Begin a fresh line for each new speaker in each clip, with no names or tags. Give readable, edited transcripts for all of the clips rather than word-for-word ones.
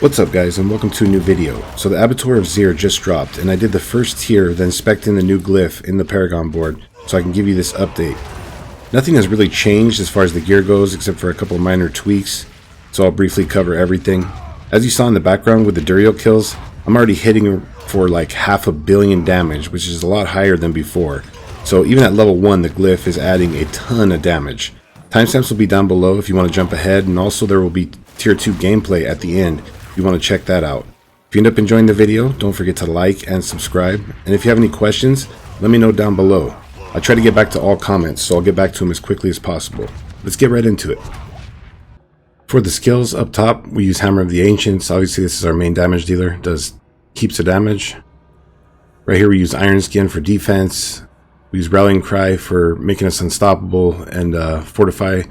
What's up guys, and welcome to a new video. So the Abattoir of Zir just dropped, and I did the first tier, then spec'd in the new glyph in the Paragon board, so I can give you this update. Nothing has really changed as far as the gear goes, except for a couple minor tweaks, so I'll briefly cover everything. As you saw in the background with the Duriel kills, I'm already hitting for like 500 million damage, which is a lot higher than before. So even at level 1, the glyph is adding a ton of damage. Timestamps will be down below if you want to jump ahead, and also there will be tier 2 gameplay at the end. You want to check that out. If you end up enjoying the video, don't forget to like and subscribe, and if you have any questions, let me know down below. I try to get back to all comments, so I'll get back to them as quickly as possible. Let's get right into it. For the skills up top, we use Hammer of the Ancients. Obviously this is our main damage dealer, does heaps of damage. Right here we use Iron Skin for defense. We use Rallying Cry for making us unstoppable, and Fortify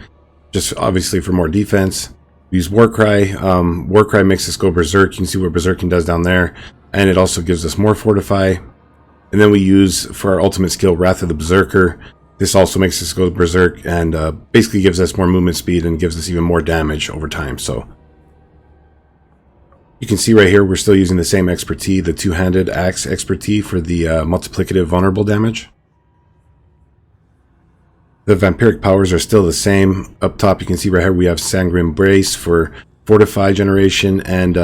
just obviously for more defense. We use Warcry. Warcry makes us go berserk. You can see what berserking does down there, and it also gives us more Fortify. And then we use for our ultimate skill Wrath of the Berserker. This also makes us go berserk and basically gives us more movement speed and gives us even more damage over time. So you can see right here we're still using the same expertise, the two-handed axe expertise for the multiplicative vulnerable damage. The Vampiric Powers are still the same. Up top you can see right here we have Sanguine Brace for Fortify generation and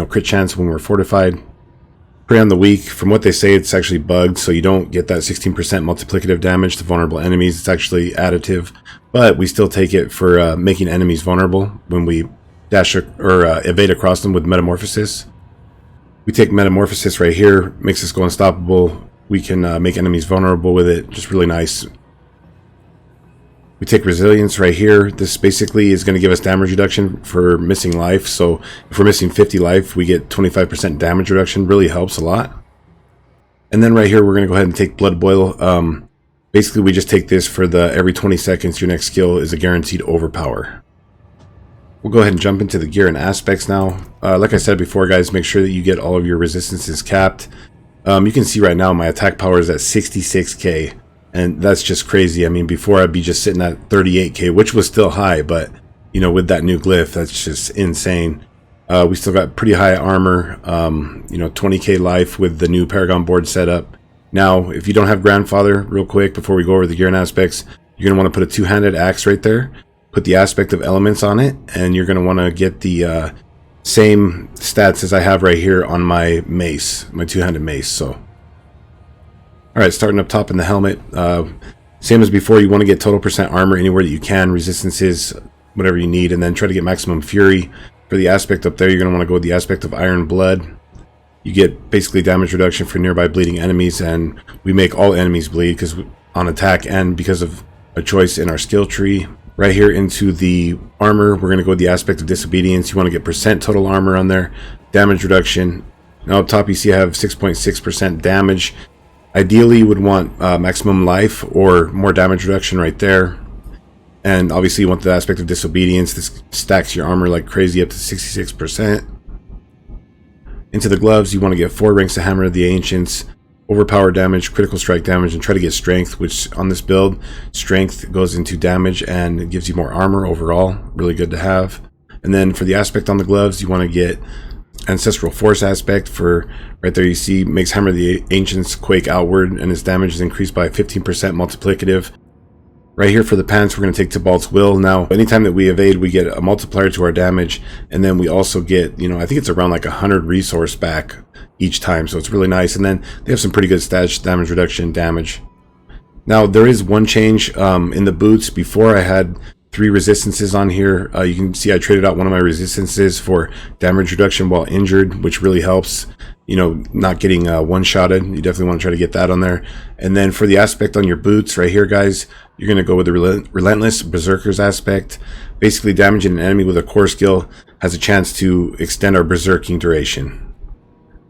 crit chance when we're fortified. Prey on the Weak, from what they say it's actually bugged, so you don't get that 16% multiplicative damage to vulnerable enemies. It's actually additive, but we still take it for making enemies vulnerable when we dash or evade across them with Metamorphosis. We take Metamorphosis right here, makes us go unstoppable. We can make enemies vulnerable with it, just really nice. We take Resilience right here. This basically is going to give us damage reduction for missing life. So if we're missing 50 life, we get 25% damage reduction. Really helps a lot. And then right here, we're going to go ahead and take Blood Boil. Basically, we just take this for the every 20 seconds, your next skill is a guaranteed overpower. We'll go ahead and jump into the gear and aspects now. Like I said before, guys, make sure that you get all of your resistances capped. You can see right now my attack power is at 66k. And that's just crazy. I mean, before I'd be just sitting at 38k, which was still high, but with that new glyph, that's just insane. We still got pretty high armor, 20k life with the new Paragon board setup. Now, if you don't have Grandfather, real quick, before we go over the gear and aspects, you're going to want to put a two-handed axe right there, put the aspect of elements on it, and you're going to want to get the same stats as I have right here on my mace, my two-handed mace. So alright, starting up top in the helmet, same as before, you want to get total percent armor anywhere that you can, resistances, whatever you need, and then try to get maximum fury. For the aspect up there, you're going to want to go with the aspect of Iron Blood. You get basically damage reduction for nearby bleeding enemies, and we make all enemies bleed because on attack and because of a choice in our skill tree. Right here into the armor, we're going to go with the aspect of Disobedience. You want to get percent total armor on there, damage reduction. Now up top you see I have 6.6% damage. Ideally, you would want maximum life or more damage reduction right there. And obviously, you want the aspect of Disobedience. This stacks your armor like crazy up to 66%. Into the gloves, you want to get 4 ranks of Hammer of the Ancients, overpower damage, critical strike damage, and try to get strength, which on this build, strength goes into damage and it gives you more armor overall. Really good to have. And then for the aspect on the gloves, you want to get Ancestral Force aspect for right there. You see makes Hammer of the Ancients quake outward, and its damage is increased by 15% multiplicative. Right here for the pants, we're going to take Tibalt's Will. Now anytime that we evade, we get a multiplier to our damage, and then we also get I think it's around like 100 resource back each time, so it's really nice. And then they have some pretty good stats, damage reduction, damage. Now there is one change in the boots. Before I had 3 resistances on here. You can see I traded out one of my resistances for damage reduction while injured, which really helps, not getting one-shotted. You definitely want to try to get that on there. And then for the aspect on your boots right here, guys, you're going to go with the Relentless Berserker's aspect. Basically, damaging an enemy with a core skill has a chance to extend our berserking duration.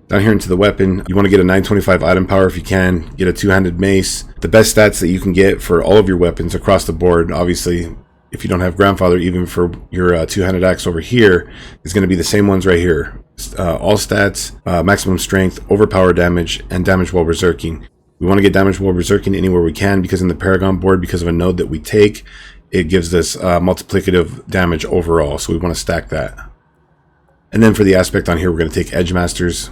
Down here into the weapon, you want to get a 925 item power if you can. Get a two-handed mace. The best stats that you can get for all of your weapons across the board, obviously, if you don't have Grandfather, even for your two-handed axe over here, is going to be the same ones right here. All stats, maximum strength, overpower damage, and damage while berserking. We want to get damage while berserking anywhere we can, because in the Paragon board, because of a node that we take, it gives us multiplicative damage overall, so we want to stack that. And then for the aspect on here, we're going to take Edge Masters.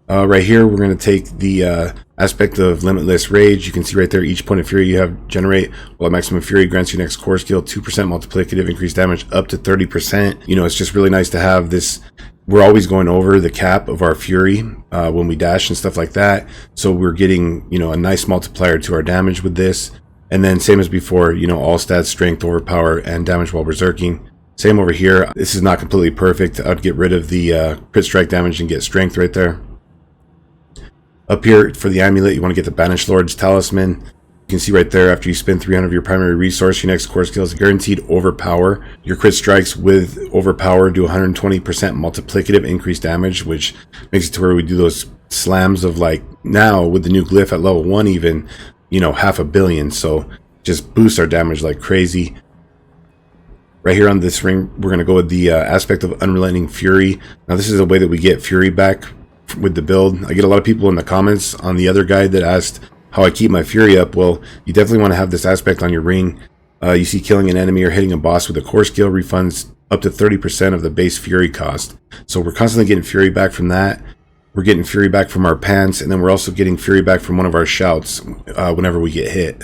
Right here, we're going to take the aspect of Limitless Rage. You can see right there, each point of fury you have generate while at maximum fury grants your next core skill 2% multiplicative increased damage up to 30%. You know, it's just really nice to have this. We're always going over the cap of our fury when we dash and stuff like that. So we're getting, you know, a nice multiplier to our damage with this. And then same as before, you know, all stats, strength, overpower, and damage while berserking. Same over here. This is not completely perfect. I'd get rid of the crit strike damage and get strength right there. Up here for the amulet, you want to get the Banished Lord's Talisman. You can see right there, after you spend 300 of your primary resource, your next core skill is guaranteed overpower. Your crit strikes with overpower do 120% multiplicative increased damage, which makes it to where we do those slams of, like, now with the new glyph at level 1 even, you know, 500 million. So just boost our damage like crazy. Right here on this ring, we're going to go with the aspect of Unrelenting Fury. Now this is a way that we get fury back with the build. I get a lot of people in the comments on the other guide that asked how I keep my fury up. Well, you definitely want to have this aspect on your ring. You see killing an enemy or hitting a boss with a core skill refunds up to 30% of the base fury cost. So we're constantly getting fury back from that. We're getting fury back from our pants, and then we're also getting fury back from one of our shouts whenever we get hit.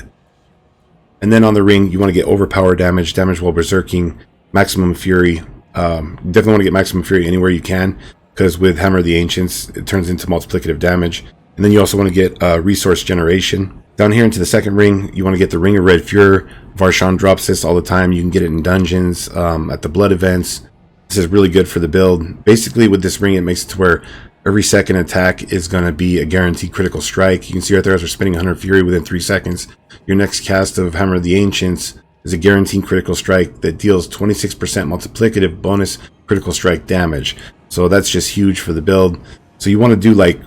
And then on the ring, you want to get overpower damage, damage while berserking, maximum fury. Definitely want to get maximum fury anywhere you can, because with Hammer of the Ancients, it turns into multiplicative damage. And then you also want to get resource generation. Down here into the second ring, you want to get the Ring of Red Furor. Varshan drops this all the time. You can get it in dungeons, at the blood events. This is really good for the build. Basically, with this ring, it makes it to where every second attack is going to be a guaranteed critical strike. You can see right there, as we're spending 100 fury within 3 seconds, your next cast of Hammer of the Ancients is a guaranteed critical strike that deals 26% multiplicative bonus critical strike damage. So that's just huge for the build. So you want to do like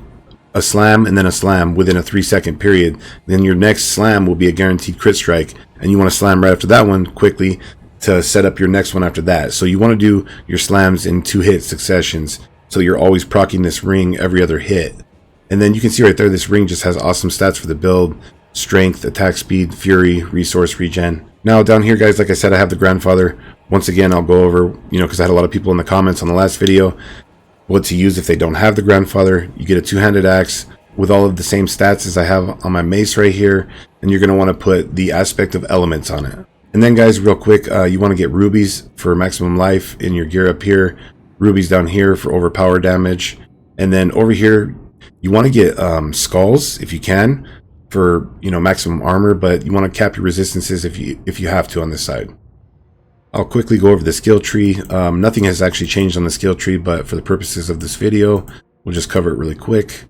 a slam and then a slam within a 3-second period. Then your next slam will be a guaranteed crit strike, and you want to slam right after that one quickly to set up your next one after that. So you want to do your slams in 2-hit successions, so you're always proccing this ring every other hit. And then you can see right there, this ring just has awesome stats for the build: strength, attack speed, fury, resource regen. Now down here, guys, like I said, I have the Grandfather. Once again, I'll go over, you know, because I had a lot of people in the comments on the last video, what to use if they don't have the Grandfather. You get a two-handed axe with all of the same stats as I have on my mace right here, and you're going to want to put the aspect of elements on it. And then, guys, real quick, you want to get rubies for maximum life in your gear up here, rubies down here for overpower damage, and then over here you want to get skulls if you can for, you know, maximum armor, but you want to cap your resistances if you have to on this side. I'll quickly go over the skill tree. Nothing has actually changed on the skill tree, but for the purposes of this video, we'll just cover it really quick.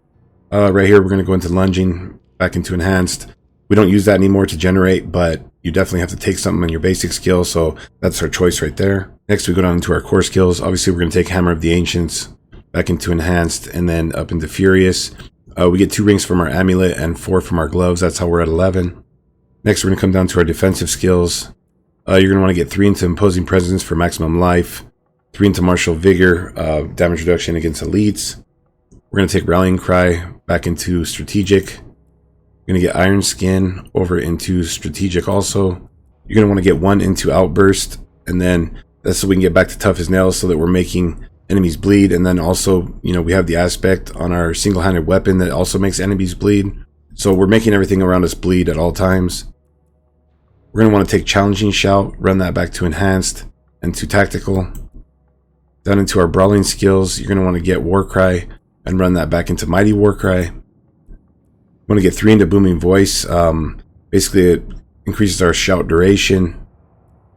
Right here, we're going to go into lunging, back into enhanced. We don't use that anymore to generate, but you definitely have to take something in your basic skill, so that's our choice right there. Next, we go down into our core skills. Obviously, we're going to take Hammer of the Ancients, back into enhanced, and then up into Furious. We get 2 rings from our amulet and 4 from our gloves. That's how we're at 11. Next, we're going to come down to our defensive skills. You're going to want to get 3 into Imposing Presence for maximum life, 3 into Martial Vigor, damage reduction against elites. We're going to take Rallying Cry back into Strategic. We're going to get Iron Skin over into Strategic also. You're going to want to get 1 into Outburst, and then that's so we can get back to Tough as Nails, so that we're making enemies bleed. And then also, you know, we have the aspect on our single-handed weapon that also makes enemies bleed. So we're making everything around us bleed at all times. We're going to want to take Challenging Shout, run that back to Enhanced and to Tactical. Down into our Brawling skills, you're going to want to get Warcry and run that back into Mighty Warcry. We want to get 3 into Booming Voice. Basically, it increases our shout duration.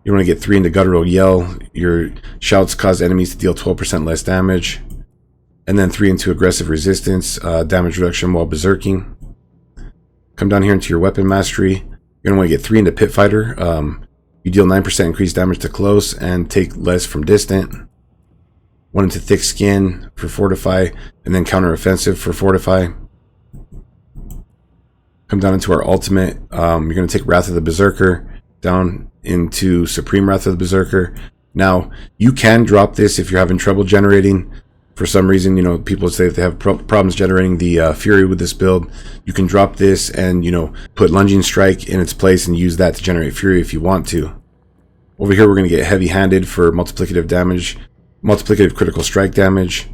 You want to get 3 into Guttural Yell. Your shouts cause enemies to deal 12% less damage. And then 3 into Aggressive Resistance, damage reduction while berserking. Come down here into your Weapon Mastery. You're going to want to get 3 into Pit Fighter. You deal 9% increased damage to close and take less from distant. 1 into Thick Skin for Fortify, and then Counter Offensive for Fortify. Come down into our ultimate. You're going to take Wrath of the Berserker down into Supreme Wrath of the Berserker. Now, you can drop this if you're having trouble generating. For some reason, you know, people say that they have problems generating the Fury with this build. You can drop this and, you know, put Lunging Strike in its place and use that to generate Fury if you want to. Over here, we're going to get Heavy Handed for multiplicative damage. multiplicative critical strike damage,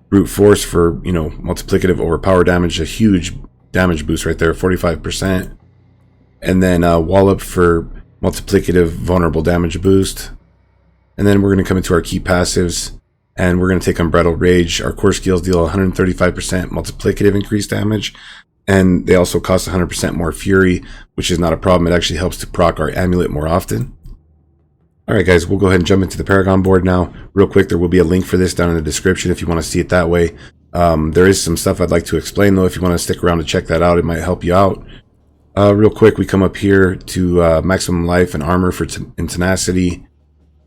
brute force for, you know, multiplicative overpower damage, a huge damage boost right there, 45%. And then wallop for multiplicative vulnerable damage boost. And then we're going to come into our key passives, and we're going to take Unbridled Rage. Our core skills deal 135% multiplicative increased damage, and they also cost 100% more fury, which is not a problem. It actually helps to proc our amulet more often. Alright guys, we'll go ahead and jump into the Paragon board now. Real quick, there will be a link for this down in the description if you want to see it that way. There is some stuff I'd like to explain though. If you want to stick around to check that out, it might help you out. Real quick, we come up here to maximum life and armor for and tenacity.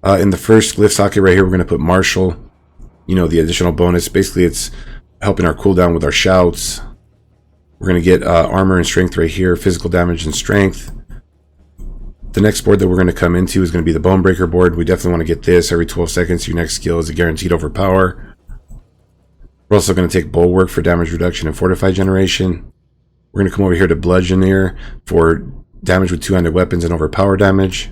In the first glyph socket right here, we're going to put Martial. You know, the additional bonus. Basically, it's helping our cooldown with our shouts. We're going to get armor and strength right here, physical damage and strength. The next board that we're going to come into is going to be the Bonebreaker board. We definitely want to get this. Every 12 seconds, your next skill is a guaranteed overpower. We're also going to take Bulwark for damage reduction and fortify generation. We're going to come over here to Bludgeoneer for damage with two-handed weapons and overpower damage.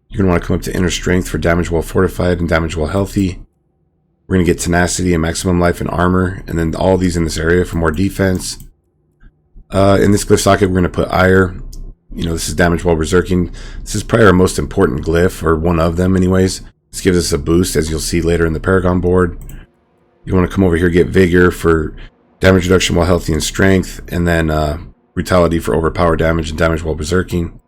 You're going to want to come up to Inner Strength for damage while fortified and damage while healthy. We're going to get Tenacity and Maximum Life and Armor, and then all these in this area for more defense. In this glyph socket, we're going to put Ire. You know, this is damage while berserking. This is probably our most important glyph, or one of them anyways. This gives us a boost, as you'll see later in the Paragon board. You want to come over here, get Vigor for damage reduction while healthy and strength, and then Brutality for overpower damage and damage while berserking.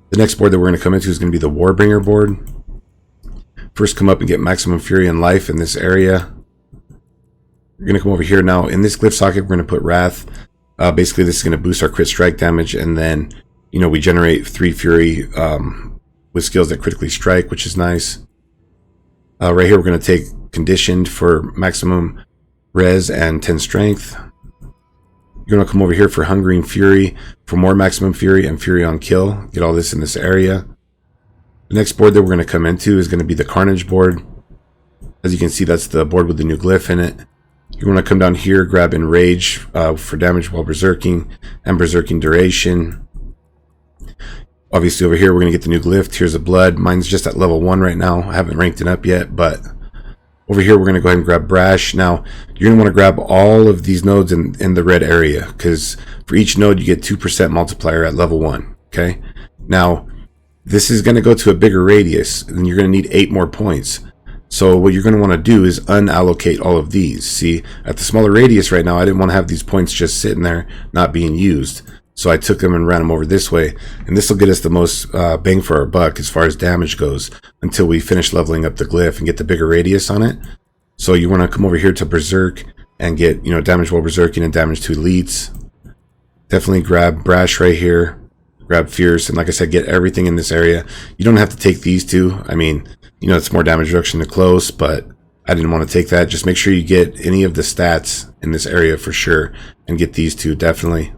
The next board that we're going to come into is going to be the Warbringer board. First, come up and get Maximum Fury and Life in this area. We're going to come over here now. In this glyph socket, we're going to put Wrath. Basically, this is going to boost our crit strike damage, and then, you know, we generate 3 Fury with skills that critically strike, which is nice. Right here, we're going to take Conditioned for maximum res and 10 strength. You're going to come over here for Hungering Fury for more maximum fury and fury on kill. Get all this in this area. The next board that we're going to come into is going to be the Carnage board. As you can see, that's the board with the new glyph in it. You want to come down here, grab Enrage for damage while berserking and berserking duration. Obviously over here we're going to get the new glyph, Tears of Blood. Mine's just at level 1 right now. I haven't ranked it up yet, but over here we're going to go ahead and grab Brash. Now you're going to want to grab all of these nodes in the red area, because for each node you get 2% multiplier at level 1. Okay, now this is going to go to a bigger radius, and you're going to need 8 more points. So what you're going to want to do is unallocate all of these. See, at the smaller radius right now, I didn't want to have these points just sitting there not being used. So I took them and ran them over this way. And this will get us the most bang for our buck as far as damage goes until we finish leveling up the glyph and get the bigger radius on it. So you want to come over here to Berserk and get, you know, damage while berserking and damage to elites. Definitely grab Brash right here. Grab Fierce. And like I said, get everything in this area. You don't have to take these two. I mean, you know, it's more damage reduction to close, but I didn't want to take that. Just make sure you get any of the stats in this area for sure, and get these two definitely.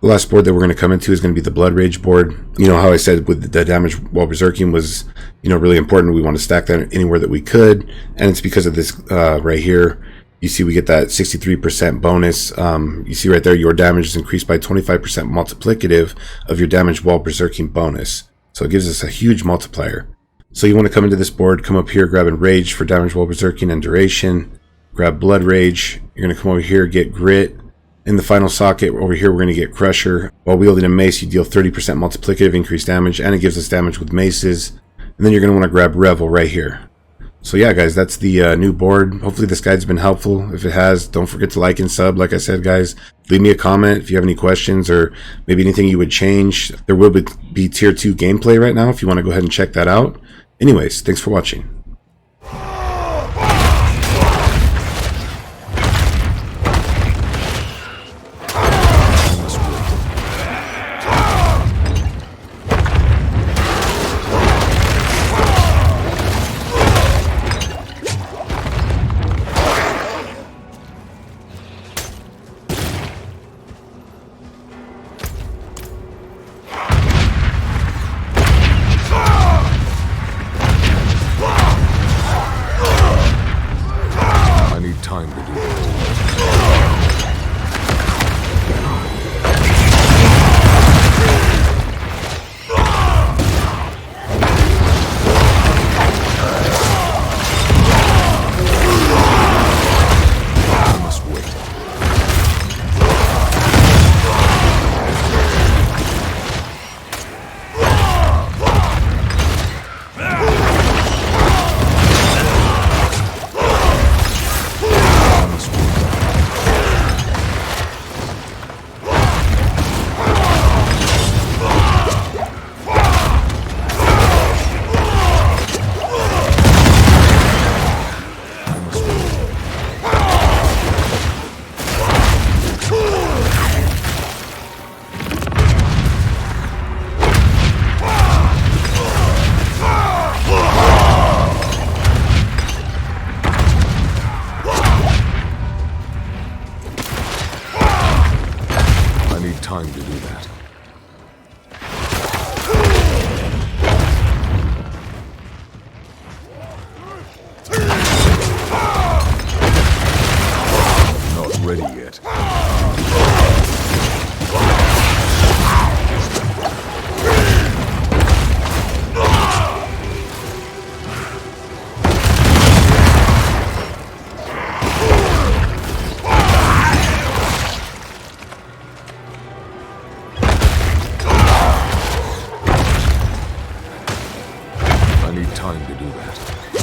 The last board that we're going to come into is going to be the Blood Rage board. You know how I said with the damage while berserking was, you know, really important. We want to stack that anywhere that we could, and it's because of this right here. You see we get that 63% bonus. You see right there, your damage is increased by 25% multiplicative of your damage while berserking bonus. So it gives us a huge multiplier. So you want to come into this board, come up here, grab Enrage for damage while berserking and duration. Grab Blood Rage. You're going to come over here, get Grit. In the final socket over here, we're going to get Crusher. While wielding a mace, you deal 30% multiplicative increased damage, and it gives us damage with maces. And then you're going to want to grab Revel right here. So yeah, guys, that's the new board. Hopefully this guide's been helpful. If it has, don't forget to like and sub. Like I said, guys, leave me a comment if you have any questions or maybe anything you would change. There will be tier 2 gameplay right now if you want to go ahead and check that out. Anyways, thanks for watching.
need time to do that.